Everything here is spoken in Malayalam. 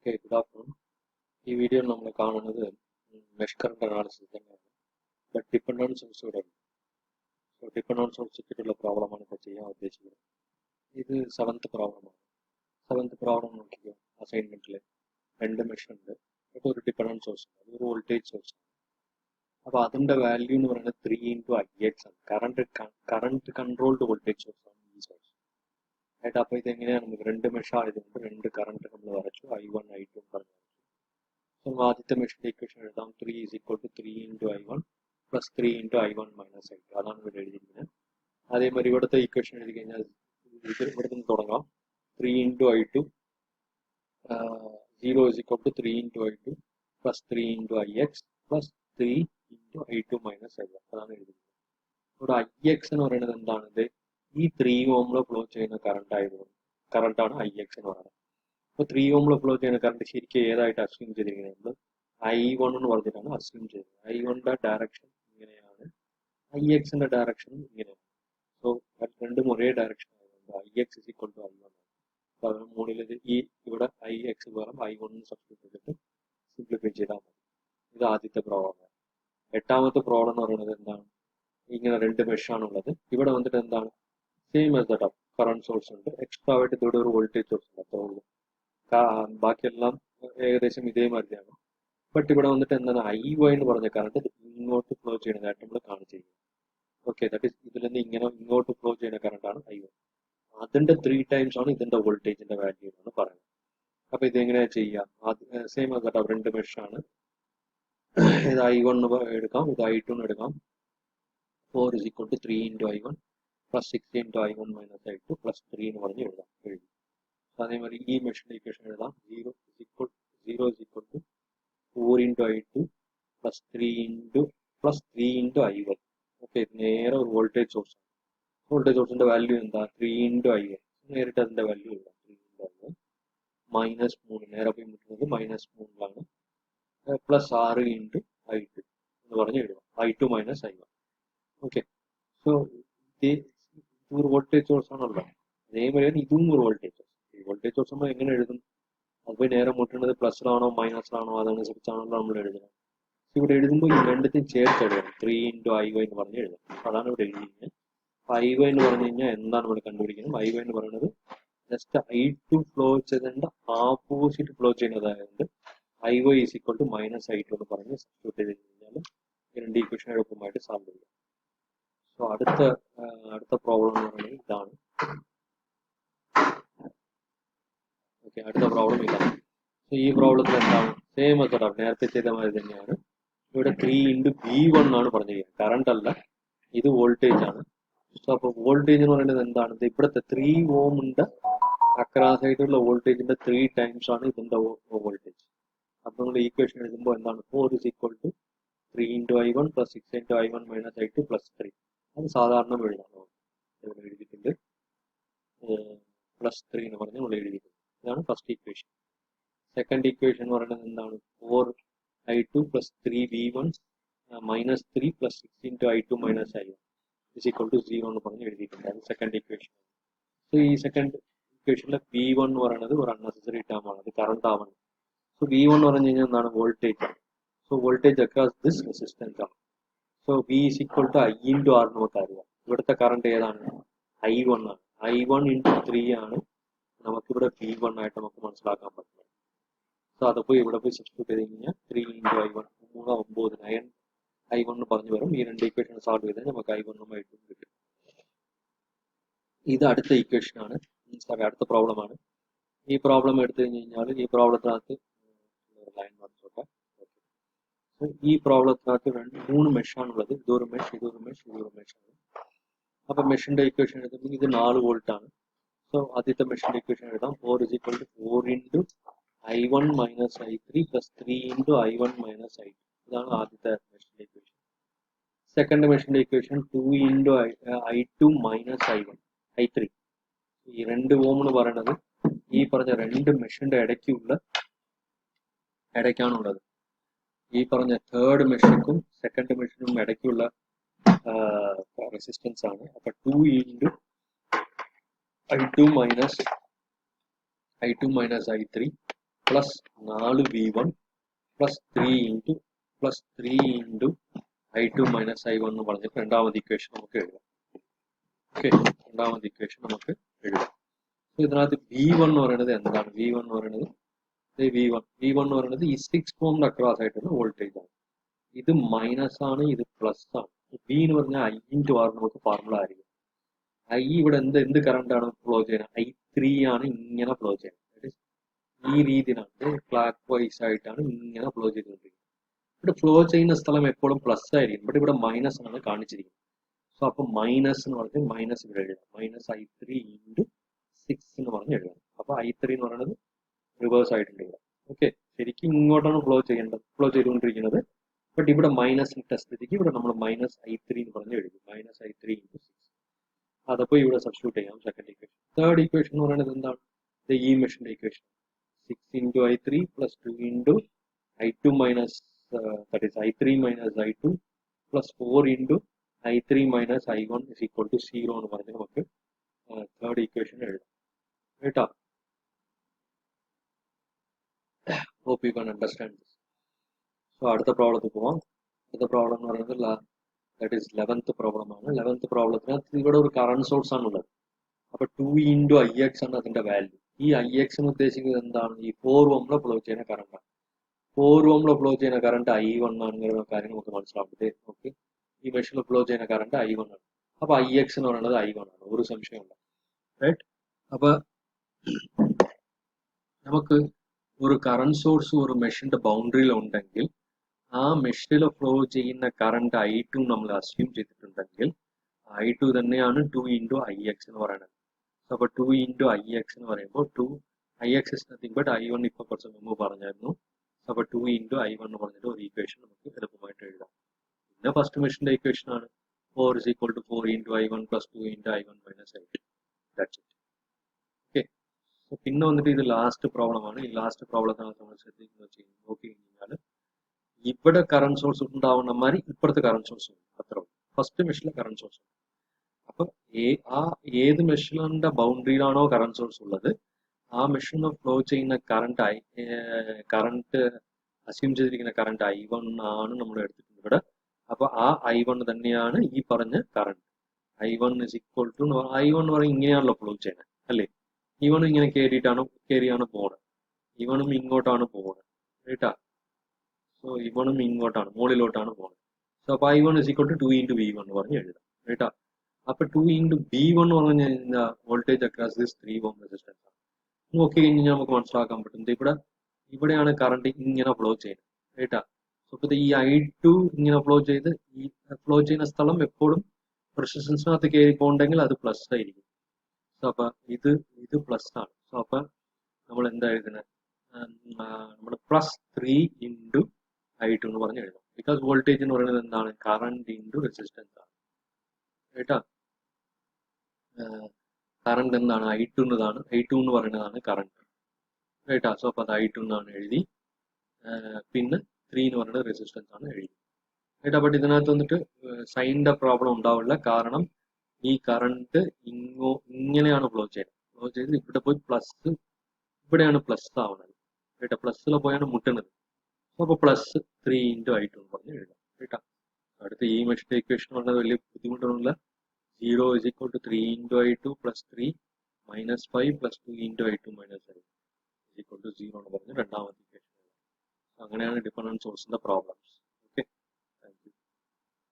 Okay, good afternoon. ഈ വീഡിയോ നമ്മൾ കാണുന്നത് മെഷ് കറണ്ട് അനാലിസിസ് തന്നെയാണ്. ബട്ട് ഡിപ്പെൻഡൻസ് സോഴ്സ് ഇവിടെ ഉണ്ട്. സോ ഡിപ്പെൻഡൻസ് സോഴ്സ് വെച്ചിട്ടുള്ള പ്രോബ്ലമാണ് ഇപ്പോൾ ചെയ്യാൻ ഉദ്ദേശിക്കുന്നത്. ഇത് സെവൻത്ത് പ്രോബ്ലമാണ്. സെവൻത്ത് പ്രോബ്ലം നോക്കിയോ, അസൈൻമെൻറ്റിൽ രണ്ട് മെഷ് ഉണ്ട്. അപ്പോൾ ഒരു ഡിപ്പെൻഡൻസ് സോഴ്സ് ഉണ്ട്, അതൊരു വോൾട്ടേജ് സോഴ്സ് ആണ്. അപ്പോൾ അതിൻ്റെ വാല്യൂ എന്ന് പറയുന്നത് 3 × Ix ആണ്. കറണ്ട് കൺട്രോൾഡ് വോൾട്ടേജ് സോഴ്സ് ആണ് ഈ സോഴ്സ് ആയിട്ട്. അപ്പോൾ ഇതെങ്ങനെയാണ്, നമുക്ക് രണ്ട് മെഷ് ആയതുകൊണ്ട് രണ്ട് കറണ്ട് നമ്മൾ വരച്ചു, I1 I2 പറഞ്ഞു. So ആദ്യത്തെ മെഷിൻ്റെ ഇക്വേഷൻ എഴുതാം. 3 = 3 × I1 + 3 × I1 - I2. അതാണ് ഇവിടെ എഴുതിയിരിക്കുന്നത്. അതേമാതിരി ഇവിടുത്തെ ഇക്വേഷൻ എഴുതി കഴിഞ്ഞാൽ ഇവിടെ നിന്ന് തുടങ്ങാം. 3 × I2 0 = 3 × I2 + 3 × Ix + 3 × I2 - I1. അതാണ് എഴുതിയിരിക്കുന്നത്. ഇവിടെ Ix എന്ന് പറയുന്നത് എന്താണിത്? ഈ 3 ഓമിൽ ഫ്ലോ ചെയ്യുന്ന കറണ്ട് ആയതുകൊണ്ട് കറണ്ടാണ് Ix എന്ന് പറയുന്നത്. അപ്പോൾ 3 ഓമിൽ ഫ്ലോ ചെയ്യുന്ന കറണ്ട് ശരിക്കും ഏതായിട്ട് അസ്യൂം ചെയ്തിരിക്കുന്നത്? I1 എന്ന് പറഞ്ഞിട്ടാണ് അസ്യൂം ചെയ്തത്. I1ന്റെ ഡയറക്ഷൻ ഇങ്ങനെയാണ്, Ixന്റെ ഡയറക്ഷൻ ഇങ്ങനെയാണ്. സോ രണ്ടും ഒരേ ഡയറക്ഷൻ ആയതുകൊണ്ട് Ix = I1. അപ്പോൾ മുകളിൽ ഈ ഇവിടെ Ix പകരം I1 സബ്സ്റ്റിറ്റ്യൂട്ട് ചെയ്തിട്ട് സിംപ്ലിഫൈ ചെയ്താൽ മതി. ഇത് ആദ്യത്തെ പ്രോബ്ലമാണ്. എട്ടാമത്തെ പ്രോബ്ലം എന്ന് പറയുന്നത് എന്താണ്? ഇങ്ങനെ രണ്ട് മെഷാണുള്ളത്. ഇവിടെ വന്നിട്ട് എന്താണ്, same as that current source ഉണ്ട്, എക്സ്ട്രാ ആയിട്ട് ഇവിടെ ഒരു വോൾട്ടേജ് സോഴ്സ് ഉണ്ട്, അത്രേ ഉള്ളൂ. ബാക്കിയെല്ലാം ഏകദേശം ഇതേമാതിരിയാണ്. ബട്ട് ഇവിടെ വന്നിട്ട് എന്താണ്, I1 എന്ന് പറഞ്ഞ കറണ്ട് ഇങ്ങോട്ട് ഫ്ലോ ചെയ്യുന്നതായിട്ട് നമ്മൾ കാണിച്ചിരിക്കുന്നത്. ഓക്കെ, ദാറ്റ് ഈസ് ഇതിൽ നിന്ന് ഇങ്ങോട്ട് ഫ്ലോ ചെയ്യുന്ന കറണ്ടാണ് I1. അതിന്റെ 3 ടൈംസ് ആണ് ഇതിന്റെ വോൾട്ടേജിന്റെ വാല്യൂ എന്നാണ് പറയുന്നത്. അപ്പൊ ഇതെങ്ങനെയാ ചെയ്യാം? സെയിം ആസ് ദാറ്റ് രണ്ട് മെഷാണ്. ഇത് I1 എടുക്കാം, ഇത് I2 എടുക്കാം. 4 = 3 × I1 + 6 × I1 - I2 + 3 എന്ന് പറഞ്ഞ് എഴുതാം. അതേമാതിരി ഈ മെഷിന്റെ ഇക്വേഷൻ എഴുതാം. 0 = 4 × I2 + 3 × I1. ഓക്കെ, നേരെ ഒരു വോൾട്ടേജ് സോഴ്സ് ആണ്. വോൾട്ടേജ് സോഴ്സിന്റെ വാല്യൂ എന്താ? 3 × I1. നേരിട്ട് അതിന്റെ വാല്യൂ എഴുതാം. 3 × I1 -3 നേരെ പോയി മുട്ടുന്നത് -3ലാണ്, +6 × I2 എന്ന് പറഞ്ഞ് എഴുതാം. I2 - I1. ഓക്കെ, സോ ഇത് ഒരു വോൾട്ടേജ് സോഴ്സ് ആണല്ലോ. അതേമാതിരി ഇതും ഒരു വോൾട്ടേജ് സോഴ്സ്. ഈ വോൾട്ടേജ് സോഴ്സ് നമ്മൾ എങ്ങനെ എഴുതും? അപ്പോൾ നേരെ മുട്ടുന്നത് പ്ലസ്സിലാണോ മൈനസിലാണോ അതനുസരിച്ചാണല്ലോ നമ്മൾ എഴുതുന്നത്. ഇവിടെ എഴുതുമ്പോൾ ഈ രണ്ടത്തെയും ചേർത്ത് എഴുതണം. 3 × I1 എന്ന് പറഞ്ഞ് എഴുതാം. അതാണ് ഇവിടെ എഴുതിയിരിക്കുന്നത്. I1 എന്ന് പറഞ്ഞു കഴിഞ്ഞാൽ എന്താണ് ഇവിടെ കണ്ടുപിടിക്കുന്നത്? I1 എന്ന് പറയുന്നത് ജസ്റ്റ് I2 ഫ്ലോ ചെയ്തതിന്റെ ആപ്പോസിറ്റ് ഫ്ലോ ചെയ്യുന്നതായതുകൊണ്ട് I1 = -I2 എന്ന് പറഞ്ഞ് സബ്സ്റ്റിറ്റ്യൂട്ട് ചെയ്ത് കഴിഞ്ഞാൽ ഈ രണ്ട് ഇക്വേഷൻ എളുപ്പമായിട്ട് സോൾവ് ചെയ്യാം. സോ അടുത്ത പ്രോബ്ലം എന്ന് പറയുന്നത് ഇതാണ്. ഓക്കെ, അടുത്ത പ്രോബ്ലം ഇതാണ്. സോ ഈ പ്രോബ്ലത്തിൽ എന്താണ്? സെയിം മെത്തേഡ് നേരത്തെ ചെയ്ത മാതിരി തന്നെയാണ്. ഇവിടെ 3 × V1 ആണ് പറഞ്ഞിരിക്കുന്നത്. കറണ്ട് അല്ല, ഇത് വോൾട്ടേജ് ആണ്. സോ അപ്പോൾ വോൾട്ടേജ് എന്ന് പറയുന്നത് എന്താണ്? ഇവിടുത്തെ 3 ഓമിന്റെ അക്രോസ് ആയിട്ടുള്ള വോൾട്ടേജിന്റെ 3 ടൈംസ് ആണ് ഇതിന്റെ വോൾട്ടേജ്. അപ്പോൾ നമ്മൾ ഈക്വേഷൻ എഴുതുമ്പോൾ എന്താണ്? 4 = 3 × I1 + 6 × I1 - I2 + 3. അത് സാധാരണ എഴുതാം. ഇവിടെ എഴുതിയിട്ടുണ്ട് +3 എന്ന് പറഞ്ഞ് നമ്മൾ എഴുതിയിട്ടുണ്ട്. ഇതാണ് ഫസ്റ്റ് ഇക്വേഷൻ. സെക്കൻഡ് ഇക്വേഷൻ എന്ന് പറയുന്നത് എന്താണ്? 4 I2 + 3 V1 -3 + 6 × I2 - I1 = 0 എന്ന് പറഞ്ഞ് എഴുതിയിട്ടുണ്ട്. അത് സെക്കൻഡ് ഇക്വേഷൻ. സോ ഈ സെക്കൻഡ് ഇക്വേഷനിലെ V1 എന്ന് പറയുന്നത് ഒരു അൺനെസസറി ടേം ആണ്, അത് കറണ്ട് ആവണം. സോ V1 എന്ന് പറഞ്ഞു കഴിഞ്ഞാൽ എന്താണ്? വോൾട്ടേജ് ആണ്. So voltage across this resistance ആണ്. സോ V = I × R നമുക്ക് അറിയാം. ഇവിടുത്തെ കറണ്ട് ഏതാണ്? I1 ആണ്. I1 × 3 ആണ് നമുക്കിവിടെ V1 ആയിട്ട് നമുക്ക് മനസ്സിലാക്കാൻ പറ്റുന്നത്. സോ അതപ്പോൾ ഇവിടെ പോയി സബ്സ്റ്റിറ്റ്യൂട്ട് ചെയ്ത് കഴിഞ്ഞാൽ 3 × I1 3 9 I1 എന്ന് പറഞ്ഞു വരും. ഈ രണ്ട് ഇക്വേഷൻ സോൾവ് ചെയ്താൽ നമുക്ക് I1 ഉം I2 ഉം കിട്ടും. ഇത് അടുത്ത ഇക്വേഷൻ ആണ്, അടുത്ത പ്രോബ്ലമാണ്. ഈ പ്രോബ്ലം എടുത്തു കഴിഞ്ഞാൽ ഈ പ്രോബ്ലത്തിനകത്ത് ലൈൻ വന്നോട്ടെ. ഈ പ്രോബ്ലത്തിനകത്ത് 3 മെഷാണുള്ളത്. ഇതൊരു മെഷ്, ഇതൊരു മെഷ്, ഇതൊരു മെഷാണ്. അപ്പൊ മെഷിന്റെ ഇക്വേഷൻ എഴുതുമ്പോൾ ഇത് 4 വോൾട്ട് ആണ്. സോ ആദ്യത്തെ മെഷിന്റെ ഇക്വേഷൻ എഴുതാം. 4 = 4 × I1 - I3 + 3 × I1 - I2. ഇതാണ് ആദ്യത്തെ മെഷിന്റെ ഇക്വേഷൻ. സെക്കൻഡ് മെഷിന്റെ ഇക്വേഷൻ 2 × I2 - I1 I3. ഈ 2 ഓം എന്ന് പറയുന്നത് ഈ പറഞ്ഞ രണ്ട് മെഷിന്റെ ഇടയ്ക്കാണുള്ളത്. ഈ പറഞ്ഞ തേർഡ് മെഷിനും സെക്കൻഡ് മെഷിനും ഇടയ്ക്കുള്ള റെസിസ്റ്റൻസ് ആണ്. അപ്പൊ 2 × I2 - I3 plus 4v1 plus 3 into i2 minus i1 എന്ന് പറഞ്ഞിട്ട് രണ്ടാമത്തെ ഇക്വേഷൻ നമുക്ക് എഴുതാം. ഓക്കെ, രണ്ടാമത്തെ ഇക്വേഷൻ നമുക്ക് എഴുതാം. ഇതിനകത്ത് v1 എന്ന് പറയുന്നത് എന്താണ്? v1 എന്ന് പറയുന്നത് v1 എന്ന് പറയുന്നത് ഈ 6 ഓമിന്റെ അക്രോസ് ആയിട്ടുള്ള വോൾട്ടേജ് ആണ്. ഇത് മൈനസ് ആണ്, ഇത് പ്ലസ് ആണ്. v എന്ന് പറഞ്ഞാൽ i ഇൻറ്റു ആർ നമുക്ക് ഫോർമുല ആയിരിക്കും. i ഇവിടെ എന്ത് കറണ്ട് ആണ് ഫ്ലോ ചെയ്യുന്നത്? i3 ആണ് ഇങ്ങനെ ഫ്ലോ ചെയ്യുന്നത്. ഈ രീതിയിലാണ് ക്ലോക്ക് വൈസ് ആയിട്ടാണ് ഇങ്ങനെ ഫ്ലോ ചെയ്തുകൊണ്ടിരിക്കുന്നത്. ഇവിടെ ഫ്ലോ ചെയ്യുന്ന സ്ഥലം എപ്പോഴും പ്ലസ് ആയിരിക്കും, ബട്ട് ഇവിടെ മൈനസ് ആണ് കാണിച്ചിരിക്കുന്നത്. സോ അപ്പൊ മൈനസ് എന്ന് പറഞ്ഞാൽ മൈനസ് ഇവിടെ എഴുതാം, മൈനസ് i3 ഇൻറ്റു 6 എന്ന് പറഞ്ഞ് എഴുതാം. അപ്പൊ i3 എന്ന് പറയുന്നത് റിവേഴ്സ് ആയിട്ടുണ്ട് ഇവിടെ. ഓക്കെ, ശരിക്കും ഇങ്ങോട്ടാണ് ഫ്ലോ ചെയ്തുകൊണ്ടിരിക്കുന്നത്, ബട്ട് ഇവിടെ മൈനസ് ഇട്ട സ്ഥിതിക്ക് ഇവിടെ നമ്മൾ മൈനസ് i3 എന്ന് പറഞ്ഞ് എഴുതും, മൈനസ് i3 ഇൻറ്റു 6. അതപ്പോൾ ഇവിടെ സബ്സ്റ്റിറ്റ്യൂട്ട് ചെയ്യാം സെക്കൻഡ് ഇക്വേഷൻ. തേർഡ് ഇക്വേഷൻ എന്ന് പറയുന്നത് എന്താണ്? ഈ മെഷീന്റെ equation 6 into i3 plus 2 into i2 minus that is i3 minus i2 plus 4 into i3 minus i1 is equal to 0 എന്ന് പറഞ്ഞ് നമുക്ക് തേർഡ് ഇക്വേഷൻ എഴുതാം കേട്ടോ. hope you can understand this. So അടുത്ത പ്രോബ്ലത്തിൽ പോവാം. അടുത്ത പ്രോബ്ലം എന്ന് പറയുന്നത് that is 11th പ്രോബ്ലം ആണ്. 11th പ്രോബ്ലത്തിനകത്ത് ഇവിടെ ഒരു കറണ്ട് സോഴ്സ് ആണുള്ളത്. അപ്പൊ 2 into ix ആണ് അതിന്റെ വാല്യൂ. ഈ ix എന്ന് ഉദ്ദേശിക്കുന്നത് എന്താണ്? ഈ 4 ഓമിലെ ഫ്ലോ ചെയ്യുന്ന കറണ്ടാണ്. 4 ഓമിലെ ഫ്ലോ ചെയ്യുന്ന കറണ്ട് i1 ആണെന്നുള്ള കാര്യം നമുക്ക് മനസ്സിലാവട്ടെ. ഓക്കെ, ഈ മെഷീനിൽ ഫ്ലോ ചെയ്യുന്ന കറണ്ട് i1 ആണ്. അപ്പൊ ix എന്ന് പറയുന്നത് i1 ആണ്, ഒരു സംശയമില്ല. റൈറ്റ്? അപ്പൊ നമുക്ക് ഒരു കറണ്ട് സോഴ്സ് ഒരു മെഷീന്റെ ബൗണ്ടറിയിൽ ഉണ്ടെങ്കിൽ ആ മെഷീനിൽ ഫ്ലോ ചെയ്യുന്ന കറണ്ട് i2 നമ്മൾ അസ്യൂം ചെയ്തിട്ടുണ്ടെങ്കിൽ i2 തന്നെയാണ് 2 into ix എന്ന് പറയുന്നത്. അപ്പൊ 2 into ix എന്ന് പറയുമ്പോൾ ix is nothing but i1 ഇപ്പൊ കുറച്ച് മുമ്പ് പറഞ്ഞായിരുന്നു. അപ്പൊ 2 into i1 എന്ന് പറഞ്ഞിട്ട് ഒരു ഇക്വേഷൻ നമുക്ക് എളുപ്പമായിട്ട് എഴുതാം. പിന്നെ ഫസ്റ്റ് മെഷീന്റെ ഇക്വേഷൻ ആണ് 4 is equal to 4 into i1 plus 2 into i1 minus i2. That's it. Okay, പിന്നെ വന്നിട്ട് ഇത് ലാസ്റ്റ് പ്രോബ്ലം ആണ്. ഈ ലാസ്റ്റ് പ്രോബ്ലത്തിനകത്ത് നമ്മൾ ശ്രദ്ധിക്കുന്നത് നോക്കി കഴിഞ്ഞാൽ ഇവിടെ കറണ്ട് സോഴ്സ് ഉണ്ടാവുന്ന മാതിരി ഇപ്പുറത്തെ കറണ്ട് സോഴ്സ് ഉണ്ട്. അത്ര ഫസ്റ്റ് മെഷീനിലെ കറണ്ട് സോഴ്സ്. അപ്പൊ ഏത് മെഷീനിന്റെ ബൗണ്ടറിയിലാണോ കറണ്ട് സോഴ്സ് ഉള്ളത് ആ മെഷീനിൽ ഫ്ലോ ചെയ്യുന്ന കറണ്ട് അസ്യൂം ചെയ്തിരിക്കുന്ന കറണ്ട് i1 ആണ് നമ്മൾ എടുത്തിട്ടുണ്ട് ഇവിടെ. അപ്പൊ ആ i1 തന്നെയാണ് ഈ പറഞ്ഞ current. i1 is equal to i1 എന്ന് പറയുന്നത് ഇങ്ങനെയാണല്ലോ ഫ്ലോ ചെയ്യുന്നത് അല്ലേ? ഇവണും ഇങ്ങനെ കയറിയാണ് പോകുന്നത്, ഇവണും ഇങ്ങോട്ടാണ് പോകുന്നത് കേട്ടാ. സോ ഇവണും ഇങ്ങോട്ടാണ് മുകളിലോട്ടാണ് പോകുന്നത്. സോ അപ്പൊ i1 is equal to 2 into v1 എന്ന് പറഞ്ഞ് എഴുതാം കേട്ടാ. അപ്പൊ 2 into v1 എന്ന് പറഞ്ഞു കഴിഞ്ഞാൽ voltage across this 3 ohm resistance ആണ്. നോക്കി കഴിഞ്ഞാൽ നമുക്ക് മനസ്സിലാക്കാൻ പറ്റും ഇവിടെയാണ് കറണ്ട് ഇങ്ങനെ ഫ്ലോ ചെയ്യുന്നത് കേട്ടാ. സോ ഇപ്പൊ ഈ i2 ഇങ്ങനെ ഫ്ലോ ചെയ്യുന്ന സ്ഥലം എപ്പോഴും റെസിസ്റ്റൻസിനകത്ത് കയറി പോകണ്ടെങ്കിൽ അത് പ്ലസ് ആയിരിക്കും. സോ അപ്പൊ ഇത് പ്ലസ് ആണ്. സോ അപ്പൊ നമ്മൾ എന്താ എഴുതുന്നത്? നമ്മൾ പ്ലസ് 3 into i2 എന്ന് പറഞ്ഞ് എഴുതാം. ബിക്കോസ് വോൾട്ടേജ് എന്ന് പറയുന്നത് എന്താണ്? കറണ്ട് ഇൻറ്റു റെസിസ്റ്റൻസ് ആണ് കേട്ടാ. കറണ്ട് എന്താണ്? i2 എന്ന് പറയുന്നതാണ് കറണ്ട് കേട്ടാ. സോ അപ്പൊ അത് i2 എന്നാണ് എഴുതി. പിന്നെ 3 എന്ന് പറയുന്നത് റെസിസ്റ്റൻസ് ആണ് എഴുതി കേട്ടാ. ബട്ട് ഇതിനകത്ത് വന്നിട്ട് സൈനിന്റെ പ്രോബ്ലം ഉണ്ടാവില്ല, കാരണം ഈ കറണ്ട് ഇങ്ങനെയാണ് ഫ്ലോ ചെയ്ത് ഇവിടെ പോയി ഇവിടെയാണ് പ്ലസ് ആവുന്നത് കേട്ടോ. പ്ലസ്സിൽ പോയാണ് മുട്ടുന്നത്. അപ്പൊ പ്ലസ് 3 into i2 എന്ന് പറഞ്ഞ് എഴുതാം കേട്ടോ. അടുത്ത ഈ മെഷീന്റെ ഇക്വേഷൻ പറഞ്ഞത് വലിയ ബുദ്ധിമുട്ടൊന്നുമില്ല. 0 is equal to 3 into i2 plus 3 minus 5 plus 2 into i2 minus i is equal to 0 എന്ന് പറഞ്ഞ് രണ്ടാമത്തെ ഇക്വേഷൻ. അങ്ങനെയാണ് ഡിപെൻഡന്റ് സോഴ്സിന്റെ പ്രോബ്ലംസ്.